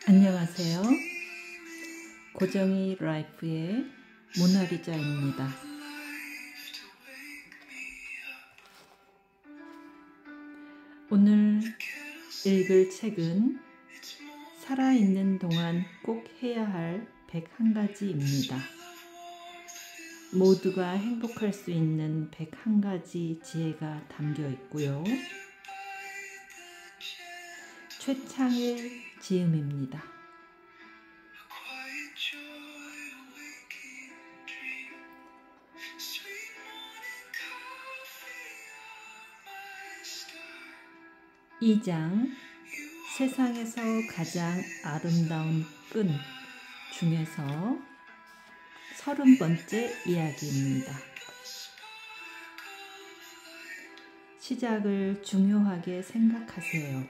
안녕하세요. 고정희 라이프의 모나리자입니다. 오늘 읽을 책은 살아있는 동안 꼭 해야 할 101가지입니다. 모두가 행복할 수 있는 101가지 지혜가 담겨 있고요. 최창일 지음입니다. 이 장 세상에서 가장 아름다운 끈 중에서 30번째 이야기입니다. 시작을 중요하게 생각하세요.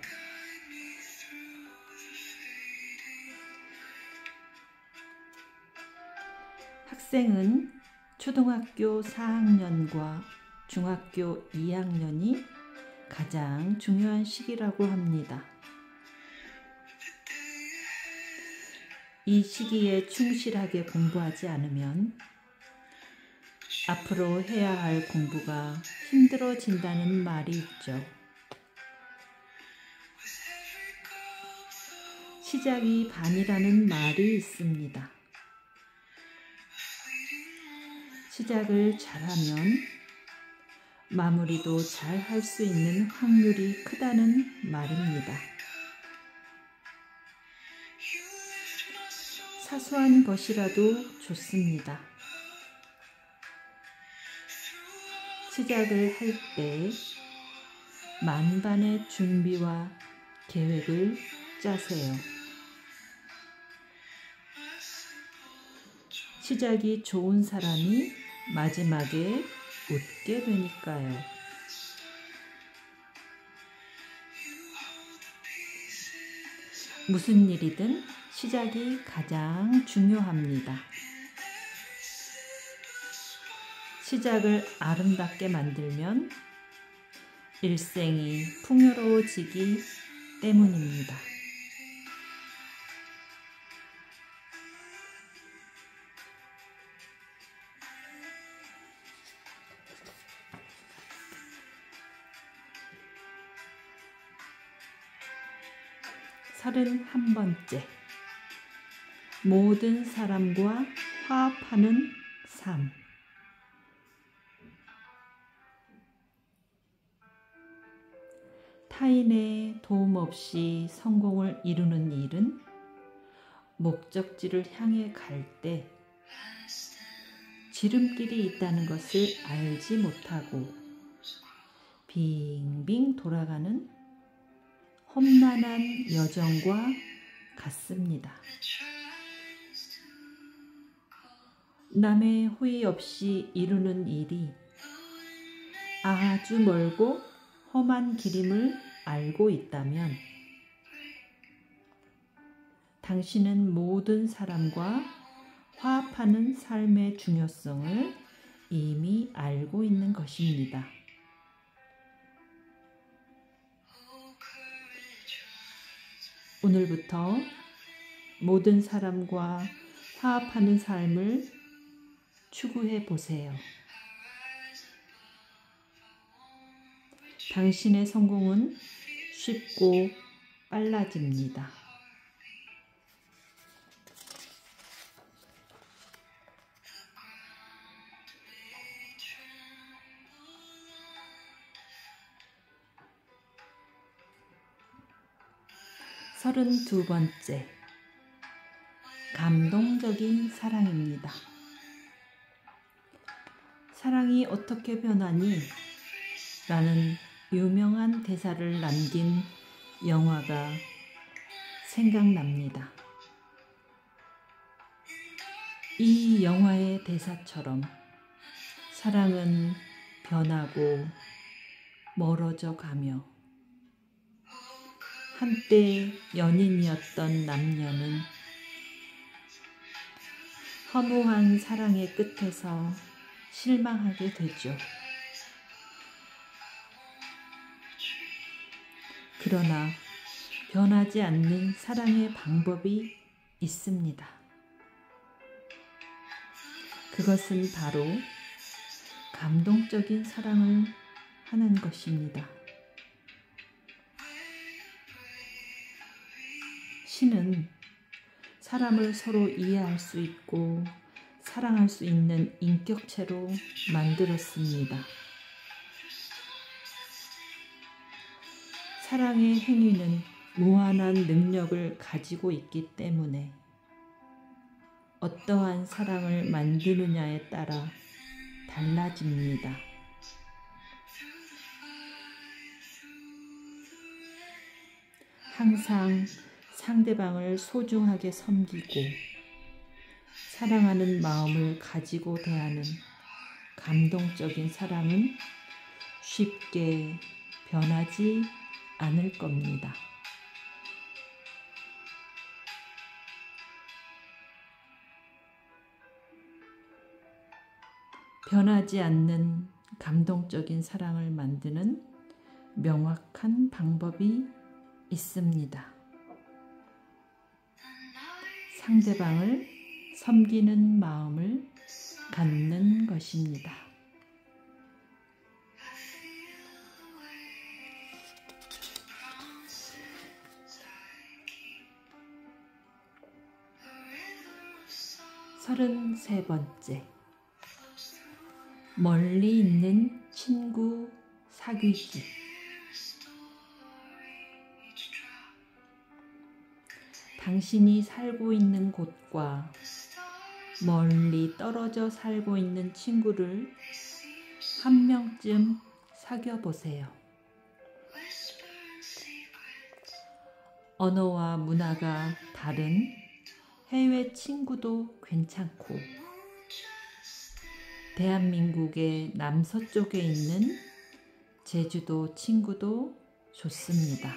학생은 초등학교 4학년과 중학교 2학년이 가장 중요한 시기라고 합니다. 이 시기에 충실하게 공부하지 않으면 앞으로 해야 할 공부가 힘들어진다는 말이 있죠. 시작이 반이라는 말이 있습니다. 시작을 잘하면 마무리도 잘 할 수 있는 확률이 크다는 말입니다. 사소한 것이라도 좋습니다. 시작을 할 때 만반의 준비와 계획을 짜세요. 시작이 좋은 사람이 마지막에 웃게 되니까요. 무슨 일이든 시작이 가장 중요합니다. 시작을 아름답게 만들면 일생이 풍요로워지기 때문입니다. 한 번째, 모든 사람과 화합하는 삶. 타인의 도움 없이 성공을 이루는 일은 목적지를 향해 갈 때 지름길이 있다는 것을 알지 못하고 빙빙 돌아가는 험난한 여정과 같습니다. 남의 호의 없이 이루는 일이 아주 멀고 험한 길임을 알고 있다면 당신은 모든 사람과 화합하는 삶의 중요성을 이미 알고 있는 것입니다. 오늘부터 모든 사람과 화합하는 삶을 추구해 보세요. 당신의 성공은 쉽고 빨라집니다. 두 번째, 감동적인 사랑입니다. 사랑이 어떻게 변하니? 라는 유명한 대사를 남긴 영화가 생각납니다. 이 영화의 대사처럼 사랑은 변하고 멀어져 가며 한때 연인이었던 남녀는 허무한 사랑의 끝에서 실망하게 되죠. 그러나 변하지 않는 사랑의 방법이 있습니다. 그것은 바로 감동적인 사랑을 하는 것입니다. 신은 사람을 서로 이해할 수 있고 사랑할 수 있는 인격체로 만들었습니다. 사랑의 행위는 무한한 능력을 가지고 있기 때문에 어떠한 사랑을 만드느냐에 따라 달라집니다. 항상 상대방을 소중하게 섬기고 사랑하는 마음을 가지고 대하는 감동적인 사랑은 쉽게 변하지 않을 겁니다. 변하지 않는 감동적인 사랑을 만드는 명확한 방법이 있습니다. 상대방을 섬기는 마음을 갖는 것입니다. 서른세 번째, 멀리 있는 친구 사귀기. 당신이 살고 있는 곳과 멀리 떨어져 살고 있는 친구를 한 명쯤 사귀어 보세요. 언어와 문화가 다른 해외 친구도 괜찮고 대한민국의 남서쪽에 있는 제주도 친구도 좋습니다.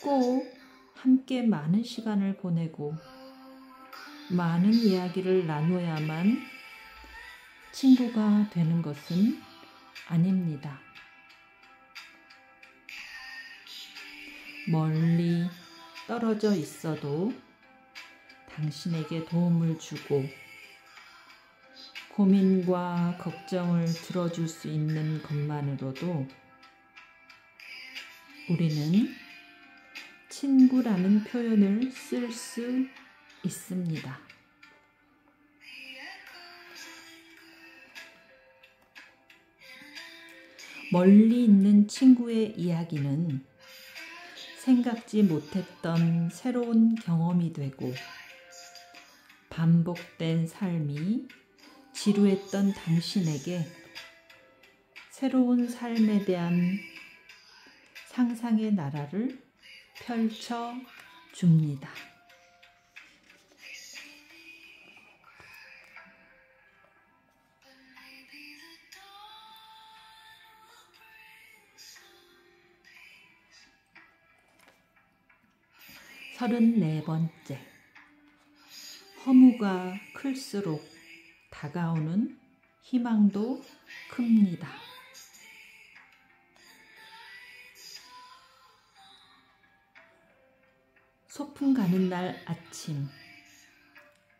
꼭 함께 많은 시간을 보내고 많은 이야기를 나누어야만 친구가 되는 것은 아닙니다. 멀리 떨어져 있어도 당신에게 도움을 주고 고민과 걱정을 들어줄 수 있는 것만으로도 우리는 친구라는 표현을 쓸 수 있습니다. 멀리 있는 친구의 이야기는 생각지 못했던 새로운 경험이 되고 반복된 삶이 지루했던 당신에게 새로운 삶에 대한 상상의 나라를 펼쳐 줍니다. 서른네 번째, 허무가 클수록 다가오는 희망도 큽니다. 소풍 가는 날 아침,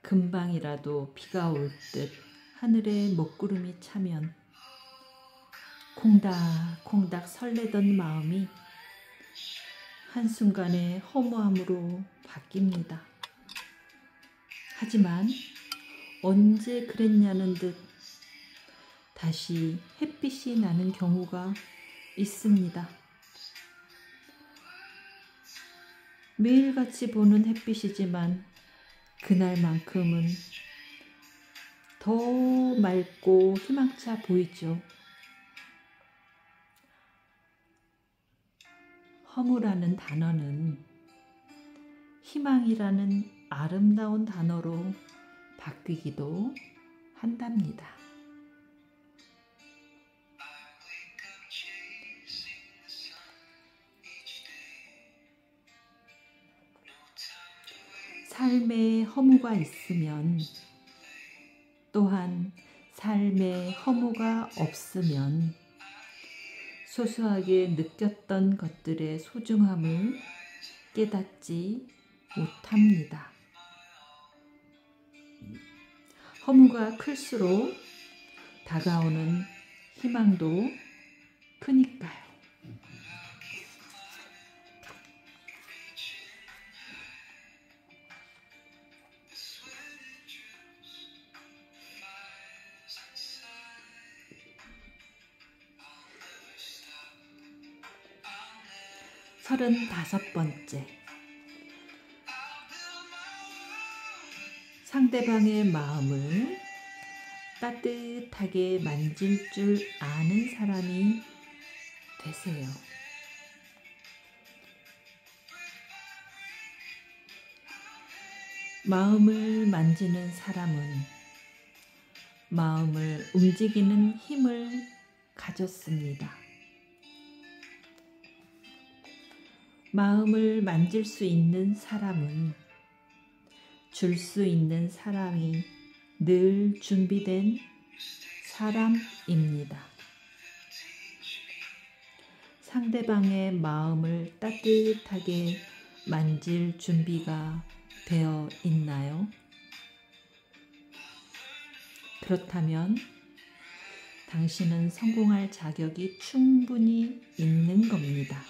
금방이라도 비가 올 듯 하늘에 먹구름이 차면 콩닥콩닥 설레던 마음이 한순간에 허무함으로 바뀝니다. 하지만 언제 그랬냐는 듯 다시 햇빛이 나는 경우가 있습니다. 매일같이 보는 햇빛이지만 그날만큼은 더 맑고 희망차 보이죠. 허무라는 단어는 희망이라는 아름다운 단어로 바뀌기도 한답니다. 삶에 허무가 있으면 또한 삶에 허무가 없으면 소소하게 느꼈던 것들의 소중함을 깨닫지 못합니다. 허무가 클수록 다가오는 희망도 크니까요. 서른다섯 번째, 상대방의 마음을 따뜻하게 만질 줄 아는 사람이 되세요. 마음을 만지는 사람은 마음을 움직이는 힘을 가졌습니다. 마음을 만질 수 있는 사람은 줄 수 있는 사랑이 늘 준비된 사람입니다. 상대방의 마음을 따뜻하게 만질 준비가 되어 있나요? 그렇다면 당신은 성공할 자격이 충분히 있는 겁니다.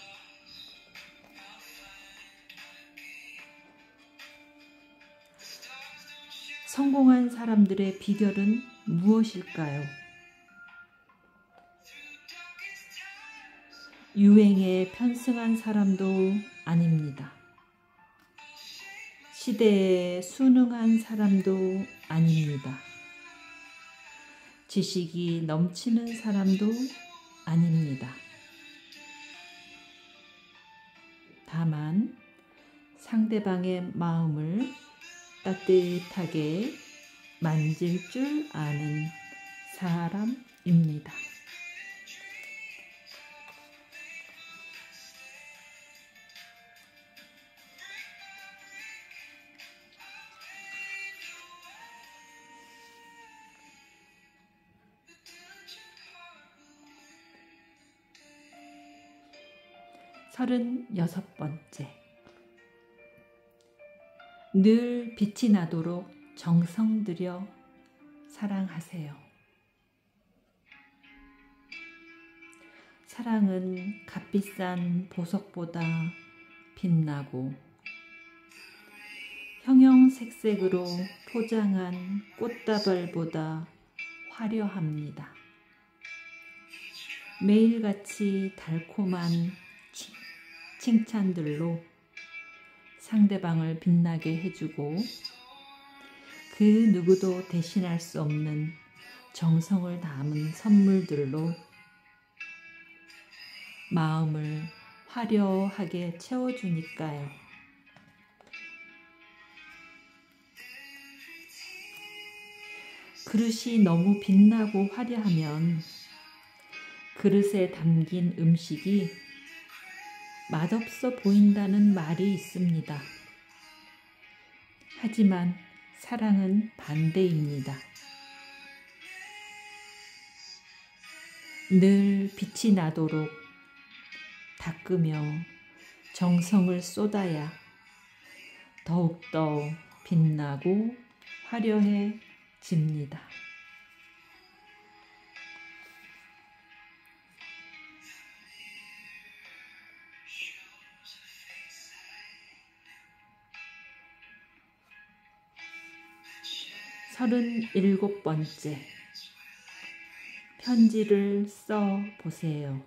성공한 사람들의 비결은 무엇일까요? 유행에 편승한 사람도 아닙니다. 시대에 순응한 사람도 아닙니다. 지식이 넘치는 사람도 아닙니다. 다만 상대방의 마음을 따뜻하게 만질 줄 아는 사람입니다. 서른여섯 번째, 늘 빛이 나도록 정성 들여 사랑하세요. 사랑은 값비싼 보석보다 빛나고 형형색색으로 포장한 꽃다발보다 화려합니다. 매일같이 달콤한 칭찬들로 상대방을 빛나게 해주고 그 누구도 대신할 수 없는 정성을 담은 선물들로 마음을 화려하게 채워주니까요. 그릇이 너무 빛나고 화려하면 그릇에 담긴 음식이 맛없어 보인다는 말이 있습니다. 하지만 사랑은 반대입니다. 늘 빛이 나도록 닦으며 정성을 쏟아야 더욱더 빛나고 화려해집니다. 서른일곱 번째, 편지를 써 보세요.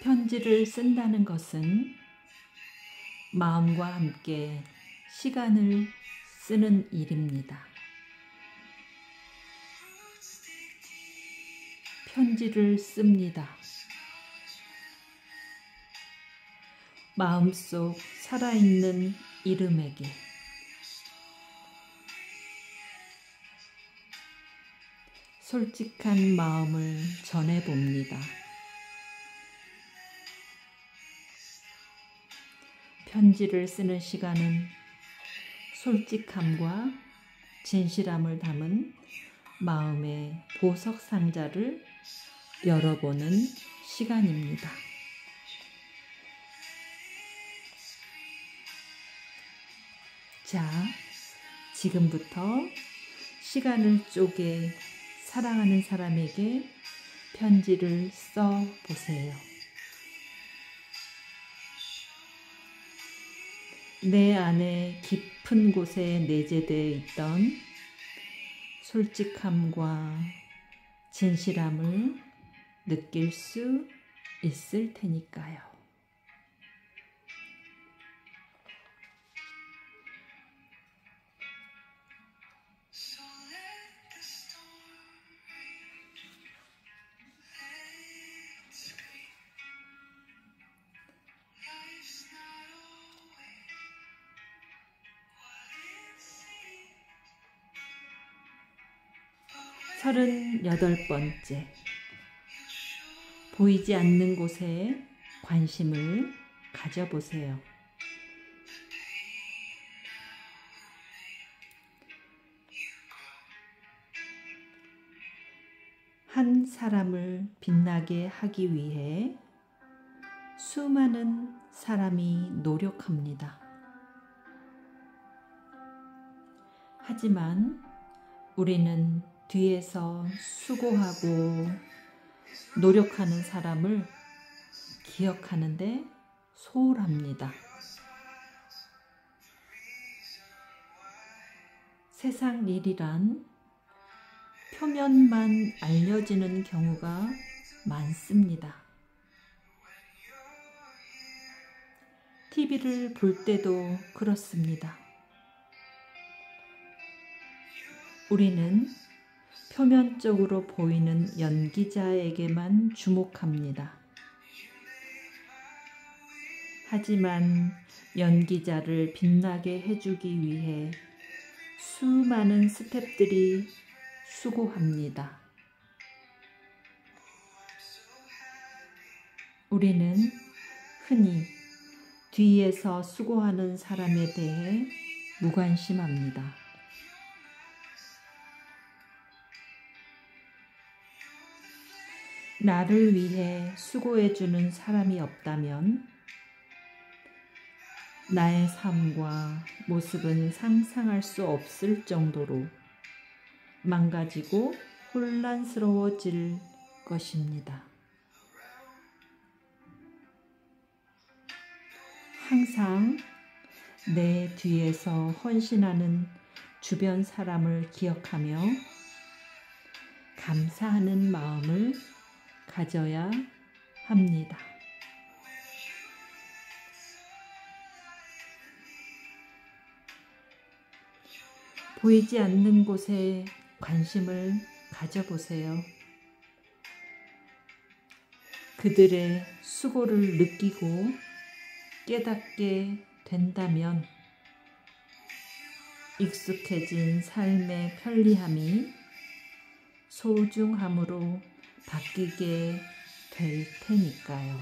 편지를 쓴다는 것은 마음과 함께 시간을 쓰는 일입니다. 편지를 씁니다. 마음속 살아있는 이름에게 솔직한 마음을 전해봅니다. 편지를 쓰는 시간은 솔직함과 진실함을 담은 마음의 보석 상자를 열어보는 시간입니다. 자, 지금부터 시간을 쪼개 사랑하는 사람에게 편지를 써 보세요. 내 안에 깊은 곳에 내재되어 있던 솔직함과 진실함을 느낄 수 있을 테니까요. 서른여덟 번째, 보이지 않는 곳에 관심을 가져보세요. 한 사람을 빛나게 하기 위해 수많은 사람이 노력합니다. 하지만 우리는 뒤에서 수고하고 노력하는 사람을 기억하는데 소홀합니다. 세상 일이란 표면만 알려지는 경우가 많습니다. TV를 볼 때도 그렇습니다. 우리는 표면적으로 보이는 연기자에게만 주목합니다. 하지만 연기자를 빛나게 해주기 위해 수많은 스태프들이 수고합니다. 우리는 흔히 뒤에서 수고하는 사람에 대해 무관심합니다. 나를 위해 수고해주는 사람이 없다면 나의 삶과 모습은 상상할 수 없을 정도로 망가지고 혼란스러워질 것입니다. 항상 내 뒤에서 헌신하는 주변 사람을 기억하며 감사하는 마음을 가져야 합니다. 보이지 않는 곳에 관심을 가져보세요. 그들의 수고를 느끼고 깨닫게 된다면 익숙해진 삶의 편리함이 소중함으로 바뀌게 될 테니까요.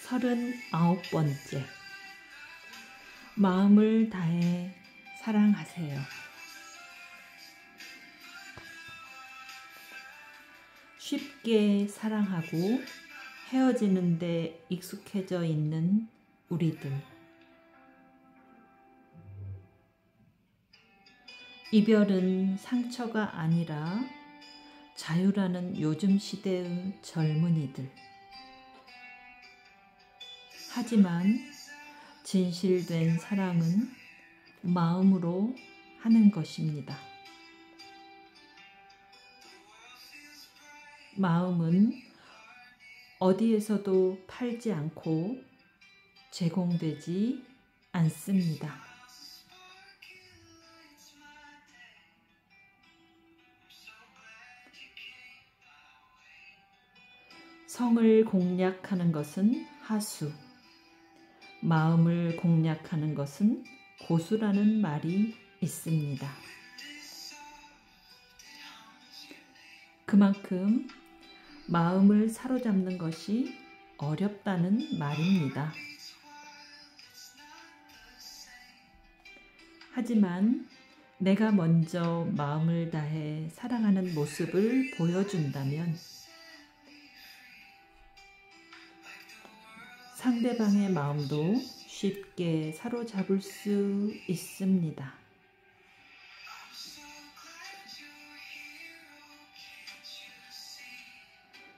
서른아홉 번째, 마음을 다해 사랑하세요. 쉽게 사랑하고 헤어지는데 익숙해져 있는 우리들. 이별은 상처가 아니라 자유라는 요즘 시대의 젊은이들. 하지만 진실된 사랑은 마음으로 하는 것입니다. 마음은 어디에서도 팔지 않고 제공되지 않습니다. 성을 공략하는 것은 하수, 마음을 공략하는 것은 고수라는 말이 있습니다. 그만큼 마음을 사로잡는 것이 어렵다는 말입니다. 하지만 내가 먼저 마음을 다해 사랑하는 모습을 보여준다면 상대방의 마음도 쉽게 사로잡을 수 있습니다.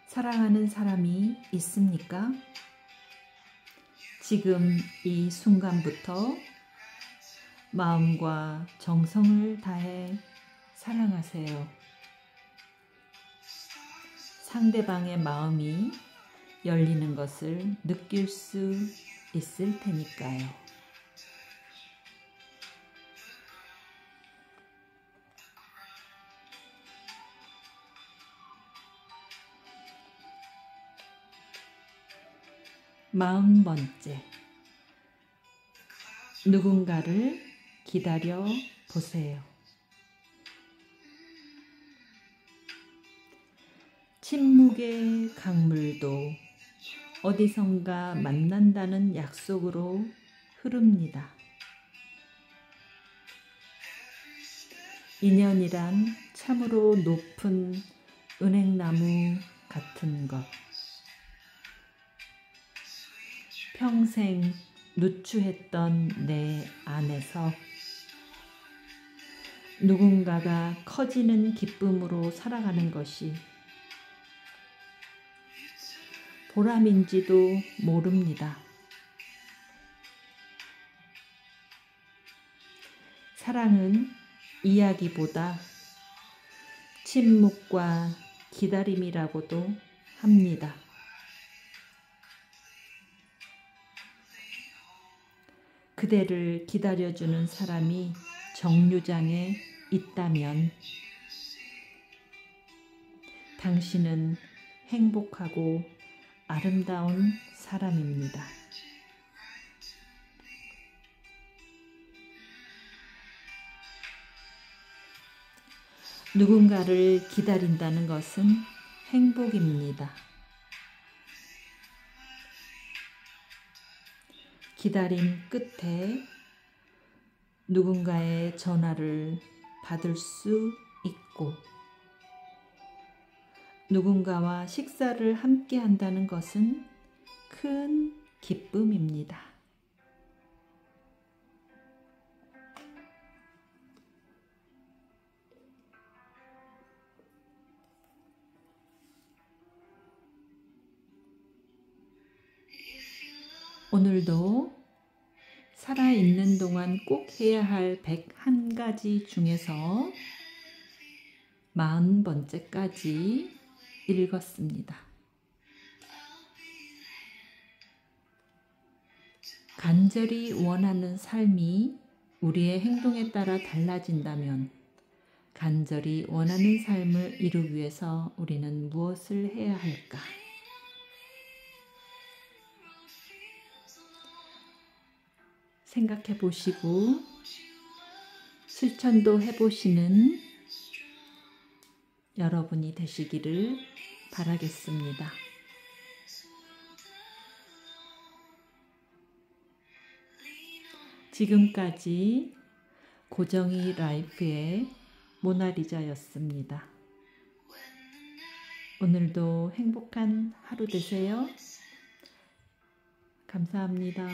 사랑하는 사람이 있습니까? 지금 이 순간부터 마음과 정성을 다해 사랑하세요. 상대방의 마음이 열리는 것을 느낄 수 있을 테니까요. 마흔 번째, 누군가를 기다려 보세요. 침묵의 강물도 어디선가 만난다는 약속으로 흐릅니다. 인연이란 참으로 높은 은행나무 같은 것. 평생 누추했던 내 안에서 누군가가 커지는 기쁨으로 살아가는 것이 보람인지도 모릅니다. 사랑은 이야기보다 침묵과 기다림이라고도 합니다. 그대를 기다려주는 사람이 정류장에 있다면 당신은 행복하고 아름다운 사람입니다. 누군가를 기다린다는 것은 행복입니다. 기다림 끝에 누군가의 전화를 받을 수 있고 누군가와 식사를 함께 한다는 것은 큰 기쁨입니다. 오늘도 살아있는 동안 꼭 해야 할 101가지 중에서 40번째까지 읽었습니다. 간절히 원하는 삶이 우리의 행동에 따라 달라진다면 간절히 원하는 삶을 이루기 위해서 우리는 무엇을 해야 할까? 생각해 보시고 실천도 해보시는 여러분이 되시기를 바라겠습니다. 지금까지 고정희 라이프의 모나리자였습니다. 오늘도 행복한 하루 되세요. 감사합니다.